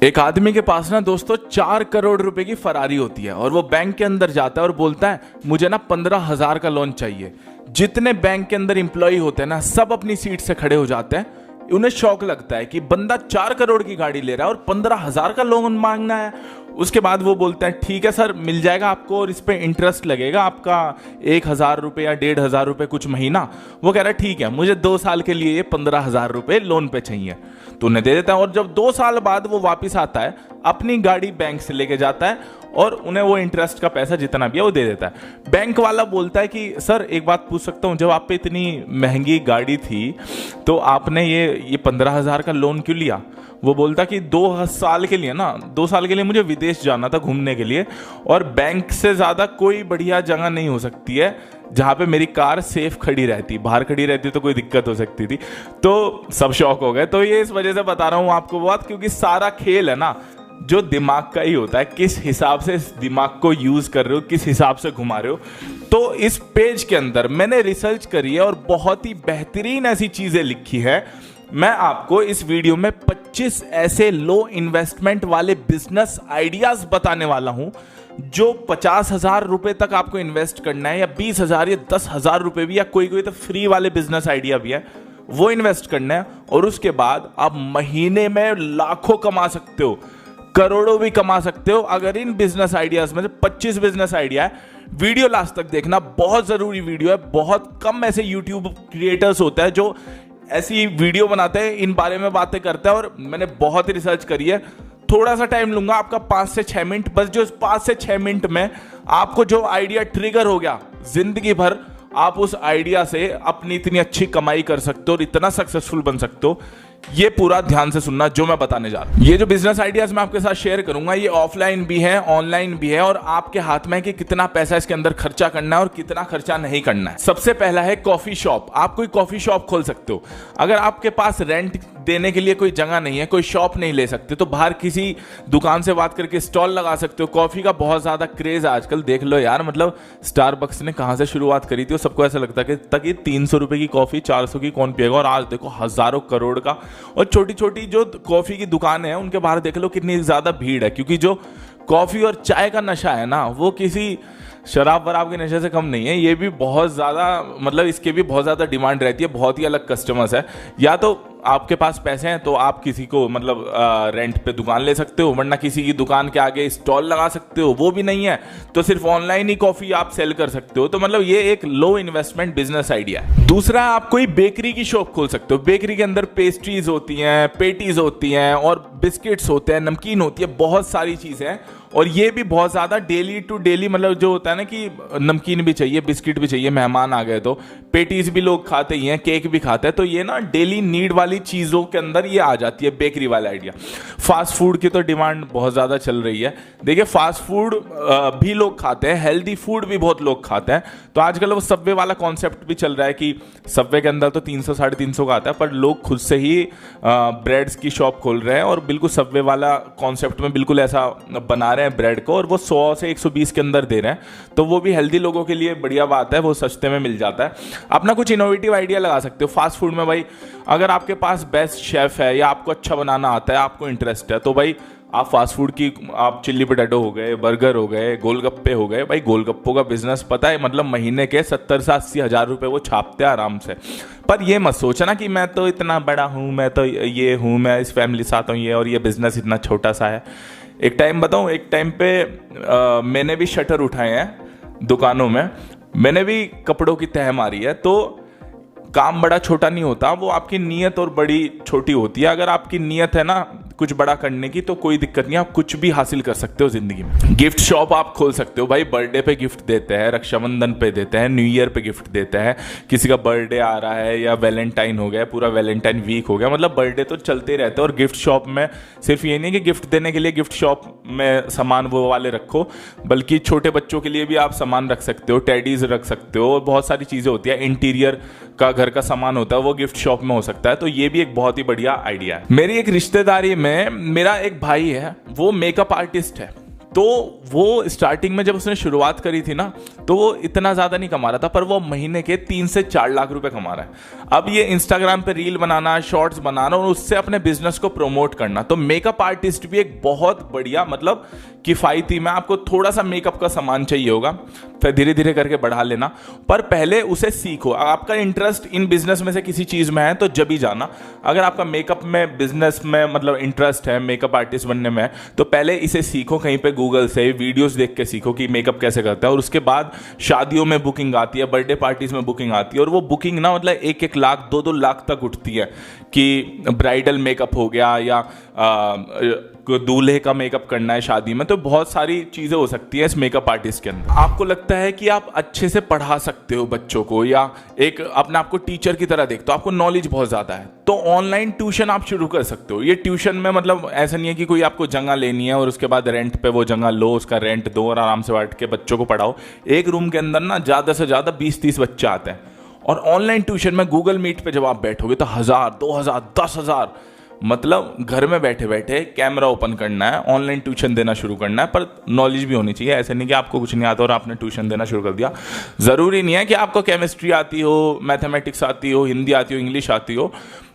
एक आदमी के पास ना दोस्तों 4 करोड़ रुपए की फरारी होती है और वो बैंक के अंदर जाता है और बोलता है मुझे ना 15,000 का लोन चाहिए। जितने बैंक के अंदर एम्प्लॉय होते हैं ना सब अपनी सीट से खड़े हो जाते हैं। उन्हें शौक लगता है कि बंदा 4 करोड़ की गाड़ी ले रहा है और 15,000 का लोन मांगना है। उसके बाद वो बोलते हैं ठीक है सर मिल जाएगा आपको और इस पे इंटरेस्ट लगेगा आपका 1,000 रुपये या 1,500 रुपये कुछ महीना। वो कह रहा है ठीक है मुझे 2 साल के लिए ये 15,000 रुपये लोन पे चाहिए। तो उन्हें दे देता है और जब 2 साल बाद वो वापस आता है अपनी गाड़ी बैंक से लेके जाता है और उन्हें वो इंटरेस्ट का पैसा जितना भी है वो दे देता है। बैंक वाला बोलता है कि सर एक बात पूछ सकता हूँ, जब आप पे इतनी महंगी गाड़ी थी तो आपने ये 15,000 का लोन क्यों लिया? वो बोलता कि 2 साल के लिए ना 2 साल के लिए मुझे विदेश जाना था घूमने के लिए और बैंक से ज़्यादा कोई बढ़िया जगह नहीं हो सकती है जहाँ पे मेरी कार सेफ खड़ी रहती, बाहर खड़ी रहती तो कोई दिक्कत हो सकती थी। तो सब शौक हो गए। तो ये इस वजह से बता रहा हूँ आपको बात, क्योंकि सारा खेल है ना जो दिमाग का ही होता है, किस हिसाब से इस दिमाग को यूज कर रहे हो, किस हिसाब से घुमा रहे हो। तो इस पेज के अंदर मैंने रिसर्च करी है और बहुत ही बेहतरीन ऐसी चीजें लिखी है। मैं आपको इस वीडियो में 25 ऐसे लो इन्वेस्टमेंट वाले बिजनेस आइडियाज बताने वाला हूं जो 50,000 रुपए तक आपको इन्वेस्ट करना है या 20,000 या 10,000 रुपए भी, या कोई कोई तो फ्री वाले बिजनेस आइडिया भी है वो इन्वेस्ट करना है और उसके बाद आप महीने में लाखों कमा सकते हो, करोड़ों भी कमा सकते हो अगर इन बिजनेस आइडियाज में से 25 बिजनेस आइडिया है। वीडियो लास्ट तक देखना, बहुत जरूरी वीडियो है। बहुत कम ऐसे यूट्यूब क्रिएटर्स होते हैं जो ऐसी वीडियो बनाते हैं, इन बारे में बातें करते हैं और मैंने बहुत ही रिसर्च करी है। थोड़ा सा टाइम लूंगा आपका 5 से 6 मिनट, बस जो 5 से 6 मिनट में आपको जो आइडिया ट्रिगर हो गया जिंदगी भर आप उस आइडिया से अपनी इतनी अच्छी कमाई कर सकते हो और इतना सक्सेसफुल बन सकते हो। ये पूरा ध्यान से सुनना जो मैं बताने जा रहा हूं। ये जो बिजनेस आइडियाज मैं आपके साथ शेयर करूंगा ये ऑफलाइन भी है ऑनलाइन भी है और आपके हाथ में है कि कितना पैसा इसके अंदर खर्चा करना है और कितना खर्चा नहीं करना है। सबसे पहला है कॉफी शॉप। आप कोई कॉफी शॉप खोल सकते हो। अगर आपके पास रेंट देने के लिए कोई जगह नहीं है, कोई शॉप नहीं ले सकते, तो बाहर किसी दुकान से बात करके स्टॉल लगा सकते हो। कॉफी का बहुत ज्यादा क्रेज है आजकल, देख लो यार, मतलब स्टारबक्स ने कहां से शुरुआत करी थी और सबको ऐसा लगता है कि तक ये 300 रुपए की कॉफी 400 की कौन पिएगा, और आज देखो हजारों करोड़ का। और छोटी छोटी जो कॉफी की दुकानें हैं उनके बाहर देख लो कितनी ज्यादा भीड़ है, क्योंकि जो कॉफी और चाय का नशा है ना वो किसी शराब वराब के नशे से कम नहीं है। ये भी बहुत ज्यादा, मतलब इसके भी बहुत ज्यादा डिमांड रहती है, बहुत ही अलग कस्टमर्स है। या तो आपके पास पैसे हैं तो आप किसी को मतलब रेंट पे दुकान ले सकते हो, वरना किसी की दुकान के आगे स्टॉल लगा सकते हो। वो भी नहीं है तो सिर्फ ऑनलाइन ही कॉफी आप सेल कर सकते हो। तो मतलब ये एक लो इन्वेस्टमेंट बिजनेस आइडिया है। दूसरा, आप कोई बेकरी की शॉप खोल सकते हो। बेकरी के अंदर पेस्ट्रीज होती हैं, पेटीज होती हैं और बिस्किट्स होते हैं, नमकीन होती है, बहुत सारी चीजें हैं। और ये भी बहुत ज्यादा डेली टू डेली, मतलब जो होता है ना कि नमकीन भी चाहिए, बिस्किट भी चाहिए, मेहमान आ गए तो पेटीज भी लोग खाते ही हैं, केक भी खाते हैं। तो ये ना डेली नीड वाली चीजों के अंदर ये आ जाती है बेकरी वाला आइडिया। फास्ट फूड की तो डिमांड बहुत ज्यादा चल रही है। देखिए फास्ट फूड भी लोग खाते हैं, हेल्दी फूड भी बहुत लोग खाते हैं। तो आजकल वो सबवे वाला कॉन्सेप्ट भी चल रहा है कि सबवे के अंदर तो 300 साढ़े 300 का आता है, पर लोग खुद से ही ब्रेड्स की शॉप खोल रहे हैं और बिल्कुल सबवे वाला कॉन्सेप्ट में बिल्कुल ऐसा बना रहे हैं ब्रेड को, और वो 100 से 120 के अंदर दे रहे हैं। तो वो भी हेल्दी लोगों के लिए बढ़िया बात है, वो सस्ते में मिल जाता है। अपना कुछ इनोवेटिव आइडिया लगा सकते हो फास्ट फूड में। भाई अगर आपके पास बेस्ट शेफ है या आपको अच्छा बनाना आता है, आपको इंटरेस्ट है, तो भाई आप फास्ट फूड की, आप चिल्ली पोटैटो हो गए, बर्गर हो गए, गोलगप्पे हो गए। भाई गोलगप्पों का बिजनेस पता है, मतलब महीने के 70 से 80 हजार रुपए वो छापते हैं आराम से। पर ये मत सोचना कि मैं तो इतना बड़ा हूं, मैं तो ये हूं, मैं इस फैमिली से आता हूं ये, और ये बिजनेस इतना छोटा सा है। एक टाइम बताऊं, एक टाइम पे मैंने भी शटर उठाए हैं दुकानों में, मैंने भी कपड़ों की तह मारी है। तो काम बड़ा छोटा नहीं होता, वो आपकी नीयत और बड़ी छोटी होती है। अगर आपकी नीयत है ना कुछ बड़ा करने की तो कोई दिक्कत नहीं, आप कुछ भी हासिल कर सकते हो जिंदगी में। गिफ्ट शॉप आप खोल सकते हो। भाई बर्थडे पे गिफ्ट देते हैं, रक्षाबंधन पे देते हैं, न्यू ईयर पे गिफ्ट देते हैं, किसी का बर्थडे आ रहा है या वैलेंटाइन हो गया, पूरा वैलेंटाइन वीक हो गया, मतलब बर्थडे तो चलते रहते हैं। और गिफ्ट शॉप में सिर्फ ये नहीं कि गिफ्ट देने के लिए गिफ्ट शॉप में सामान वो वाले रखो, बल्कि छोटे बच्चों के लिए भी आप सामान रख सकते हो, टेडीज रख सकते हो, और बहुत सारी चीजें होती है। इंटीरियर का घर का सामान होता है वो गिफ्ट शॉप में हो सकता है। तो ये भी एक बहुत ही बढ़िया आइडिया है। मेरी एक रिश्तेदारी में मेरा एक भाई है, वो मेकअप आर्टिस्ट है। तो वो स्टार्टिंग में जब उसने शुरुआत करी थी ना, तो वो इतना ज़्यादा नहीं कमा रहा था, पर वो महीने के 3 से 4 लाख रुपए कमा रहा है। अब ये इंस्टाग्राम पे रील बनाना, शॉर्ट्स बनाना और उससे अपने बिजनेस को प्रमोट करना। तो मेकअप आर्टिस्ट भी एक बहुत बढ़िया मतलब किफ़ायती में, आपको थोड़ा सा मेकअप का सामान चाहिए होगा, फिर धीरे धीरे करके बढ़ा लेना, पर पहले उसे सीखो। आपका इंटरेस्ट इन बिजनेस में से किसी चीज़ में है तो जब ही जाना। अगर आपका मेकअप में, बिजनेस में मतलब इंटरेस्ट है, मेकअप आर्टिस्ट बनने में, तो पहले इसे सीखो, कहीं पे गूगल से वीडियोस देख के सीखो कि मेकअप कैसे करता है। और उसके बाद शादियों में बुकिंग आती है, बर्थडे पार्टीज में बुकिंग आती है, और वो बुकिंग ना मतलब 1-1 लाख 2-2 लाख तक उठती है कि ब्राइडल मेकअप हो गया या दूल्हे का मेकअप करना है शादी में। तो बहुत सारी चीजें हो सकती है इस मेकअप आर्टिस्ट के अंदर। आपको लगता है कि आप अच्छे से पढ़ा सकते हो बच्चों को, या एक अपने आप को टीचर की तरह देखते हो, आपको नॉलेज बहुत ज्यादा है, तो ऑनलाइन ट्यूशन आप शुरू कर सकते हो। ये ट्यूशन में मतलब ऐसा नहीं है कि कोई आपको जगह लेनी है और उसके बाद रेंट पे वो जगह लो, उसका रेंट दो और आराम से बैठ के बच्चों को पढ़ाओ। एक रूम के अंदर ना ज्यादा से ज्यादा 20-30 बच्चे आते हैं, और ऑनलाइन ट्यूशन में गूगल मीट पे जब आप बैठोगे तो 1000, 2000, 10,000, मतलब घर में बैठे बैठे कैमरा ओपन करना है, ऑनलाइन ट्यूशन देना शुरू करना है। पर नॉलेज भी होनी चाहिए, ऐसे नहीं कि आपको कुछ नहीं आता और आपने ट्यूशन देना शुरू कर दिया। ज़रूरी नहीं है कि आपको केमिस्ट्री आती हो, मैथमेटिक्स आती हो, हिंदी आती हो, इंग्लिश आती हो।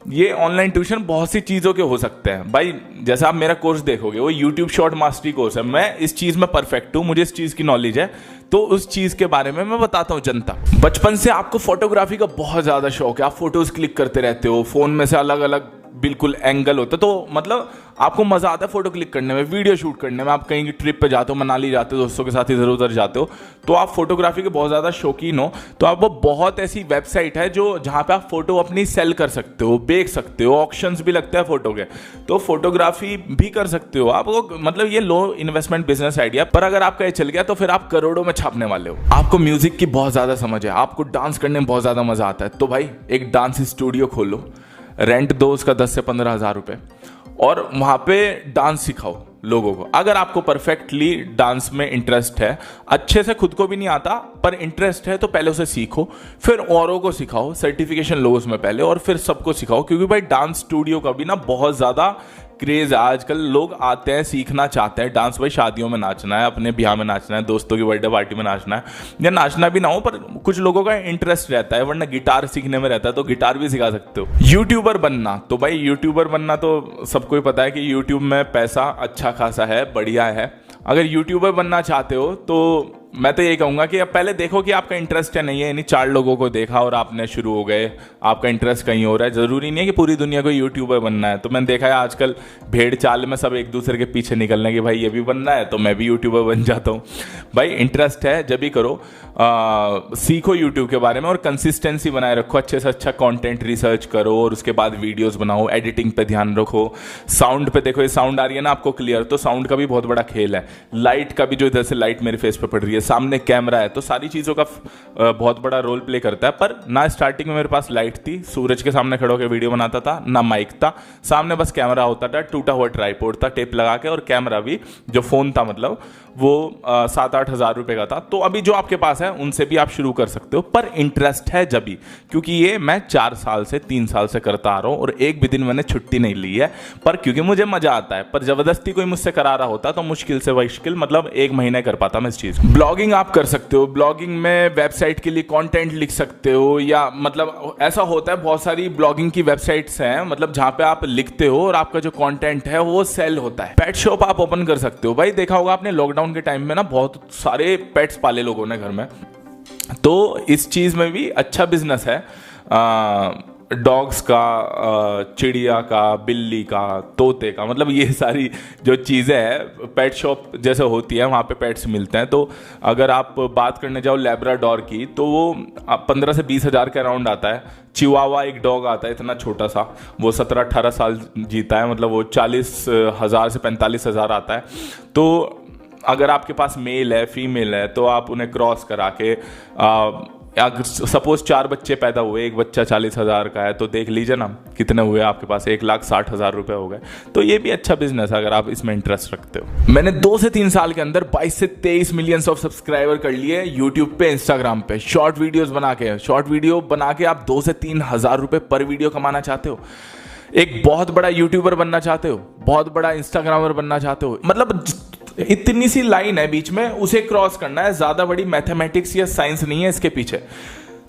ये ऑनलाइन ट्यूशन बहुत सी चीज़ों के हो सकते हैं भाई। जैसे आप मेरा कोर्स देखोगे, वो यूट्यूब शॉर्ट मास्टरी कोर्स है, मैं इस चीज़ में परफेक्ट हूँ, मुझे इस चीज़ की नॉलेज है, तो उस चीज़ के बारे में मैं बताता हूँ जनता। बचपन से आपको फोटोग्राफी का बहुत ज़्यादा शौक है, आप फोटोज़ क्लिक करते रहते हो, फ़ोन में से अलग अलग बिल्कुल एंगल होता है, तो मतलब आपको मजा आता है फोटो क्लिक करने में, वीडियो शूट करने में। आप कहीं की ट्रिप पे जाते हो, मनाली जाते हो, दोस्तों के साथ इधर उधर जाते हो, तो आप फोटोग्राफी के बहुत ज़्यादा शौकीन हो, तो आप वो बहुत ऐसी वेबसाइट है जो जहाँ पे आप फोटो अपनी सेल कर सकते हो, बेच सकते हो, ऑक्शंस भी लगते हैं फोटो के, तो फोटोग्राफी भी कर सकते हो आपको। मतलब ये लो इन्वेस्टमेंट बिजनेस आइडिया, पर अगर आपका ये चल गया तो फिर आप करोड़ों में छापने वाले हो। आपको म्यूजिक की बहुत ज़्यादा समझ है, आपको डांस करने में बहुत ज़्यादा मजा आता है, तो भाई एक डांस स्टूडियो खोलो, रेंट दो उसका 10 से 15 हज़ार रुपये, और वहाँ पे डांस सिखाओ लोगों को। अगर आपको परफेक्टली डांस में इंटरेस्ट है, अच्छे से खुद को भी नहीं आता पर इंटरेस्ट है, तो पहले उसे सीखो, फिर औरों को सिखाओ, सर्टिफिकेशन लो उसमें पहले, और फिर सबको सिखाओ। क्योंकि भाई डांस स्टूडियो का भी ना बहुत ज़्यादा क्रेज है आजकल, लोग आते हैं, सीखना चाहते हैं डांस। भाई शादियों में नाचना है, अपने ब्याह में नाचना है, दोस्तों की बर्थडे पार्टी में नाचना है, या नाचना भी ना हो पर कुछ लोगों का इंटरेस्ट रहता है, वरना गिटार सीखने में रहता है, तो गिटार भी सिखा सकते हो। यूट्यूबर बनना, तो भाई यूट्यूबर बनना तो सबको ही पता है कि यूट्यूब में पैसा अच्छा खासा है, बढ़िया है। अगर यूट्यूबर बनना चाहते हो तो मैं तो ये कहूँगा कि अब पहले देखो कि आपका इंटरेस्ट है नहीं है, यानी 4 लोगों को देखा और आपने शुरू हो गए, आपका इंटरेस्ट कहीं हो रहा है। ज़रूरी नहीं है कि पूरी दुनिया को यूट्यूबर बनना है। तो मैंने देखा है आजकल भेड़ चाल में सब एक दूसरे के पीछे निकलने कि भाई ये भी बनना है तो मैं भी यूट्यूबर बन जाता हूँ। भाई इंटरेस्ट है जब भी करो, सीखो यूट्यूब के बारे में और कंसिस्टेंसी बनाए रखो, अच्छे से अच्छा कंटेंट रिसर्च करो और उसके बाद वीडियोस बनाओ, एडिटिंग पे ध्यान रखो, साउंड पे देखो, ये साउंड आ रही है ना आपको क्लियर, तो साउंड का भी बहुत बड़ा खेल है, लाइट का भी, जो इधर से लाइट मेरे फेस पे पड़ रही है, सामने कैमरा है, तो सारी चीज़ों का बहुत बड़ा रोल प्ले करता है। पर ना स्टार्टिंग में मेरे पास लाइट थी, सूरज के सामने खड़ा होकर वीडियो बनाता था, ना माइक था, सामने बस कैमरा होता था, टूटा हुआ ट्राइपॉड था टेप लगा के, और कैमरा भी जो फ़ोन था मतलब वो 7-8 हज़ार रुपये का था। तो अभी जो आपके पास है उनसे भी आप शुरू कर सकते हो, पर इंटरेस्ट है जब भी, क्योंकि ये मैं 4 साल से 3 साल से करता आ रहा हूँ और एक भी दिन मैंने छुट्टी नहीं ली है, पर क्योंकि मुझे मजा आता है। पर जबरदस्ती कोई मुझसे करा रहा होता तो मुश्किल से मुश्किल मतलब 1 महीने कर पाता मैं इस चीज़। ब्लॉगिंग आप कर सकते हो, ब्लॉगिंग में वेबसाइट के लिए कंटेंट लिख सकते हो, या मतलब ऐसा होता है बहुत सारी ब्लॉगिंग की वेबसाइट्स हैं मतलब जहाँ पे आप लिखते हो और आपका जो कंटेंट है वो सेल होता है। पेट शॉप आप ओपन कर सकते हो। भाई देखा होगा आपने लॉकडाउन के टाइम में ना बहुत सारे पेट्स पाले लोगों ने घर में, तो इस चीज में भी अच्छा बिजनेस है। डॉग्स का, चिड़िया का, बिल्ली का, तोते का, मतलब ये सारी जो चीज़ें हैं पेट शॉप जैसे होती है, वहाँ पे पेट्स मिलते हैं। तो अगर आप बात करने जाओ लैब्राडोर की तो वो 15 से 20 हज़ार के अराउंड आता है। चिवावा एक डॉग आता है इतना छोटा सा, वो 17-18 साल जीता है, मतलब वो 40,000 से 45,000 आता है। तो अगर आपके पास मेल है फीमेल है तो आप उन्हें क्रॉस करा के, अगर सपोज 4 बच्चे पैदा हुए, एक बच्चा 40,000 का है, तो देख लीजिए ना कितने हुए आपके पास, 1,60,000 रुपए हो गए। तो ये भी अच्छा बिजनेस है अगर आप इसमें इंटरेस्ट रखते हो। मैंने 2 से 3 साल के अंदर 22 से 23 मिलियन ऑफ सब्सक्राइबर कर लिए यूट्यूब पे, इंस्टाग्राम पे, शॉर्ट वीडियोस बना के। शॉर्ट वीडियो बना के आप 2 से 3 हज़ार रुपए पर वीडियो कमाना चाहते हो, एक बहुत बड़ा यूट्यूबर बनना चाहते हो, बहुत बड़ा इंस्टाग्रामर बनना चाहते हो, मतलब इतनी सी लाइन है बीच में, उसे क्रॉस करना है, ज्यादा बड़ी मैथमेटिक्स या साइंस नहीं है इसके पीछे।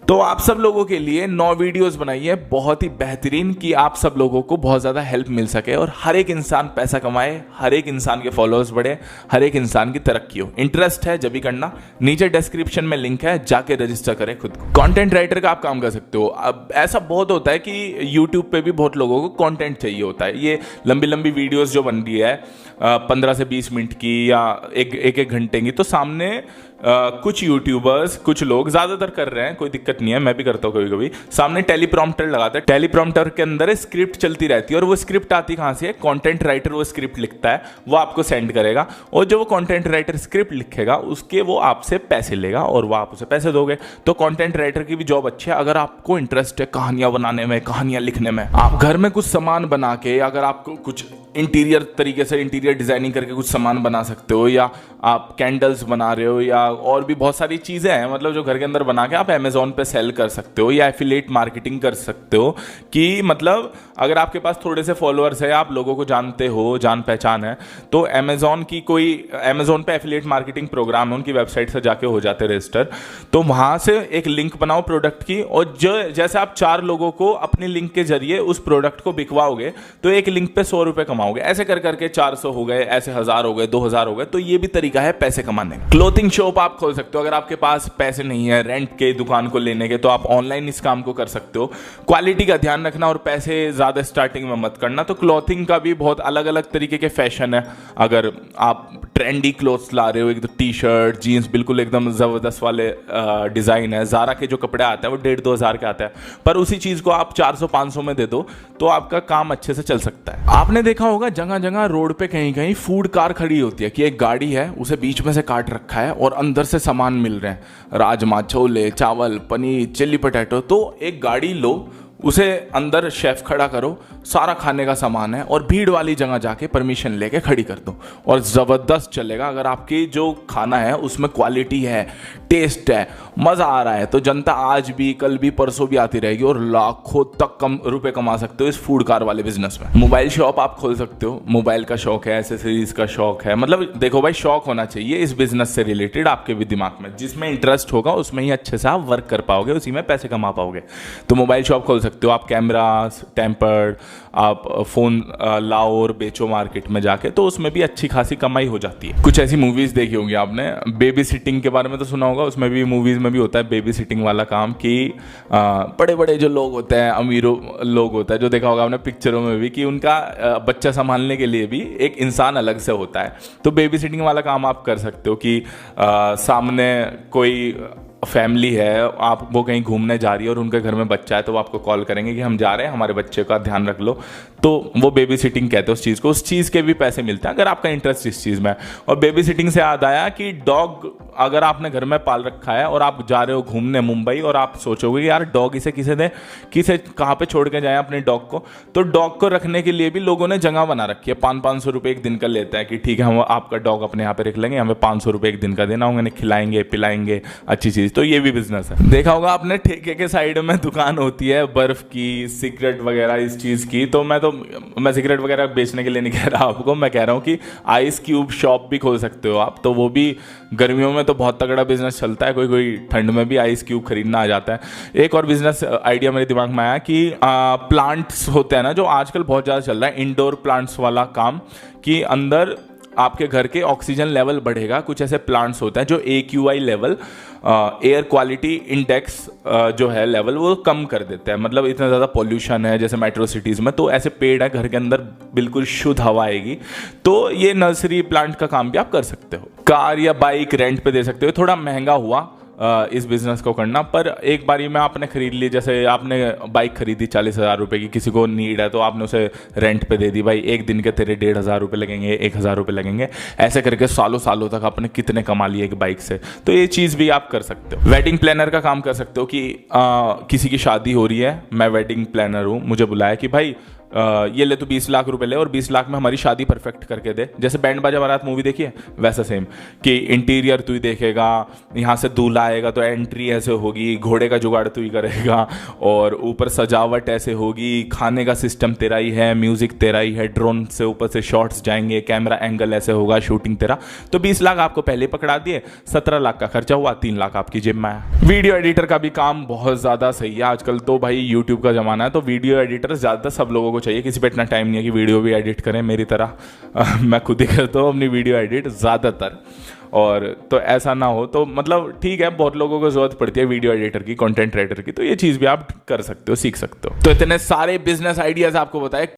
तो आप सब लोगों के लिए 9 वीडियोस बनाई है बहुत ही बेहतरीन, कि आप सब लोगों को बहुत ज़्यादा हेल्प मिल सके और हर एक इंसान पैसा कमाए, हर एक इंसान के फॉलोअर्स बढ़े, हर एक इंसान की तरक्की हो। इंटरेस्ट है जब भी करना, नीचे डिस्क्रिप्शन में लिंक है, जाके रजिस्टर करें खुद को। कंटेंट राइटर का आप काम कर सकते हो। अब ऐसा बहुत होता है कि यूट्यूब पे भी बहुत लोगों को कंटेंट चाहिए होता है। ये लंबी लंबी वीडियोस जो बन रही है 15 से 20 मिनट की या एक घंटे की, तो सामने कुछ यूट्यूबर्स, कुछ लोग ज़्यादातर कर रहे हैं, कोई दिक्कत नहीं है, मैं भी करता हूँ कभी कभी, सामने टेलीप्रॉम्प्टर लगाते हैं, टेलीप्रॉम्प्टर के अंदर स्क्रिप्ट चलती रहती है और वो स्क्रिप्ट आती कहाँ से है, कंटेंट राइटर वो स्क्रिप्ट लिखता है, वो आपको सेंड करेगा और जो वो कंटेंट राइटर स्क्रिप्ट लिखेगा उसके वो आपसे पैसे लेगा और वो आप उसे पैसे दोगे। तो कंटेंट राइटर की भी जॉब अच्छी है अगर आपको इंटरेस्ट है कहानियां बनाने में, कहानियां लिखने में। आप घर में कुछ सामान बना के, अगर आपको कुछ इंटीरियर तरीके से इंटीरियर डिजाइनिंग करके कुछ सामान बना सकते हो, या आप कैंडल्स बना रहे हो, या और भी बहुत सारी चीजें हैं मतलब जो घर के अंदर बना के आप अमेजोन पे सेल कर सकते हो, या एफिलिएट मार्केटिंग कर सकते हो। कि मतलब अगर आपके पास थोड़े से फॉलोअर्स है, आप लोगों को जानते हो, जान पहचान है, तो अमेजोन पे एफिलिएट मार्केटिंग प्रोग्राम है, उनकी वेबसाइट से जाके हो जाते रजिस्टर। तो वहां से एक लिंक बनाओ प्रोडक्ट की, और जो जैसे आप 4 लोगों को अपनी लिंक के जरिए उस प्रोडक्ट को बिकवाओगे तो एक लिंक पे 100 रुपए कमाओगे। ऐसे कर करके 400 हो गए, ऐसे 1000 हो गए, 2000 हो गए। तो ये भी तरीका है पैसे कमाने। क्लोथिंग शॉप आप खोल सकते हो अगर आपके पास पैसे नहीं है रेंट के दुकान को लेने के, तो आप ऑनलाइन इस काम को कर सकते हो। क्वालिटी का ध्यान रखना और पैसे ज्यादा स्टार्टिंग में मत करना। तो क्लॉथिंग का भी बहुत अलग अलग तरीके के फैशन है। अगर आप ट्रेंडी क्लोथ्स ला रहे हो, एकदम टी शर्ट जीन्स बिल्कुल एकदम जबरदस्त वाले डिजाइन है, ज़ारा के जो कपड़े आते हैं वो 1,500-2 हज़ार के आते हैं, पर उसी चीज को आप 400-500 में दे दो तो आपका काम अच्छे से चल सकता है। आपने देखा होगा जगह जगह रोड पे कहीं कहीं फूड कार खड़ी होती है कि एक गाड़ी है, उसे बीच में से काट रखा है और अंदर से सामान मिल रहे हैं, राजमा, छोले, चावल, पनीर, चिल्ली पटेटो। तो एक गाड़ी लो, उसे अंदर शेफ खड़ा करो, सारा खाने का सामान है, और भीड़ वाली जगह जाके परमिशन लेके खड़ी कर दो और ज़बरदस्त चलेगा। अगर आपकी जो खाना है उसमें क्वालिटी है, टेस्ट है, मज़ा आ रहा है, तो जनता आज भी, कल भी, परसों भी आती रहेगी और लाखों तक रुपए कमा सकते हो इस फूड कार वाले बिजनेस में। मोबाइल शॉप आप खोल सकते हो, मोबाइल का शौक है, एसेसरीज का शौक है, मतलब देखो भाई शौक होना चाहिए इस बिजनेस से रिलेटेड आपके भी दिमाग में, जिसमें इंटरेस्ट होगा उसमें ही अच्छे से आप वर्क कर पाओगे, उसी में पैसे कमा पाओगे। तो मोबाइल शॉप खोल सकते हो आप, कैमरा, टेम्पर्ड, आप फोन लाओ और बेचो मार्केट में जाके, तो उसमें भी अच्छी खासी कमाई हो जाती है। कुछ ऐसी मूवीज देखी होंगी आपने, बेबी सिटिंग के बारे में तो सुना होगा, उसमें भी मूवीज में भी होता है बेबी सिटिंग वाला काम, कि बड़े बड़े जो लोग होते हैं, अमीरों लोग होता है, जो देखा होगा आपने पिक्चरों में भी, कि उनका बच्चा संभालने के लिए भी एक इंसान अलग से होता है। तो बेबी सिटिंग वाला काम आप कर सकते हो कि सामने कोई फैमिली है, आप वो कहीं घूमने जा रही है और उनके घर में बच्चा है, तो वो आपको कॉल करेंगे कि हम जा रहे हैं, हमारे बच्चे का ध्यान रख लो। तो वो बेबी सिटिंग कहते हैं उस चीज़ को, उस चीज़ के भी पैसे मिलते हैं अगर आपका इंटरेस्ट इस चीज़ में। और बेबी सिटिंग से याद आया कि डॉग अगर आपने घर में पाल रखा है और आप जा रहे हो घूमने मुंबई, और आप सोचोगे कि यार डॉग इसे किसे दें, किसे कहाँ पे छोड़ के जाए अपने डॉग को, तो डॉग को रखने के लिए भी लोगों ने जगह बना रखी है। 500-500 रुपये एक दिन का लेता है कि ठीक है हम आपका डॉग अपने यहाँ पे रख लेंगे, हमें 500 रुपये एक दिन का देना होगा, खिलाएंगे पिलाएंगे अच्छी चीज़। तो ये भी बिजनेस है। देखा होगा आपने ठेके के साइड में दुकान होती है बर्फ की, सिगरेट वगैरह इस चीज़ की। तो मैं सिगरेट वगैरह बेचने के लिए नहीं कह रहा आपको, मैं कह रहा हूँ कि आइस क्यूब शॉप भी खोल सकते हो आप। तो वो भी गर्मियों में तो बहुत तगड़ा बिजनेस चलता है, कोई ठंड में भी आइस क्यूब खरीदना आ जाता है। एक और बिजनेस आइडिया मेरे दिमाग में आया कि प्लांट्स होते हैं ना, जो आजकल बहुत ज़्यादा चल रहा है, इंडोर प्लांट्स वाला काम, कि अंदर आपके घर के ऑक्सीजन लेवल बढ़ेगा। कुछ ऐसे प्लांट्स होते हैं जो AQI level, air quality index जो है लेवल, वो कम कर देते हैं। मतलब इतना ज़्यादा पॉल्यूशन है जैसे मेट्रो सिटीज़ में, तो ऐसे पेड़ है घर के अंदर, बिल्कुल शुद्ध हवा आएगी। तो ये नर्सरी प्लांट का काम भी आप कर सकते हो। कार या बाइक रेंट पे दे सकते हो, थोड़ा महंगा हुआ इस बिजनेस को करना, पर एक बारी में आपने खरीद ली, जैसे आपने बाइक खरीदी 40,000 रुपये की, किसी को नीड है तो आपने उसे रेंट पे दे दी, भाई एक दिन के तेरे 1,500 रुपये लगेंगे, 1,000 रुपये लगेंगे, ऐसे करके सालों सालों तक आपने कितने कमा लिए एक बाइक से। तो ये चीज़ भी आप कर सकते हो। वेडिंग प्लानर का काम कर सकते हो कि किसी की शादी हो रही है, मैं वेडिंग प्लानर हूँ, मुझे बुलाया कि भाई ये ले तो 20 लाख रुपए ले और 20 लाख में हमारी शादी परफेक्ट करके दे। जैसे बैंड बाजा बारात मूवी देखी है वैसा सेम, कि इंटीरियर तू ही देखेगा, यहाँ से दूल्हा आएगा तो एंट्री ऐसे होगी, घोड़े का जुगाड़ तू ही करेगा, और ऊपर सजावट ऐसे होगी, खाने का सिस्टम तेरा ही है, म्यूजिक तेरा ही है, ड्रोन से ऊपर से शॉट्स जाएंगे, कैमरा एंगल ऐसे होगा, शूटिंग तेरा। तो 20 लाख आपको पहले पकड़ा दिए, 17 लाख का खर्चा हुआ, 3 लाख आपकी जेब में आया। वीडियो एडिटर का भी काम बहुत ज़्यादा सही है आजकल तो भाई, यूट्यूब का ज़माना है, तो वीडियो एडिटर ज़्यादा सब लोगों को चाहिए। किसी पे इतना टाइम नहीं है कि वीडियो भी एडिट करें मेरी तरह। मैं खुद ही करता हूँ अपनी वीडियो एडिट ज़्यादातर, और तो ऐसा ना हो तो मतलब ठीक है, बहुत लोगों को जरूरत पड़ती है वीडियो एडिटर की, कंटेंट राइटर की, तो ये चीज़ भी आप कर सकते हो, सीख सकते हो। तो इतने सारे बिजनेस आइडियाज़ आपको बताए।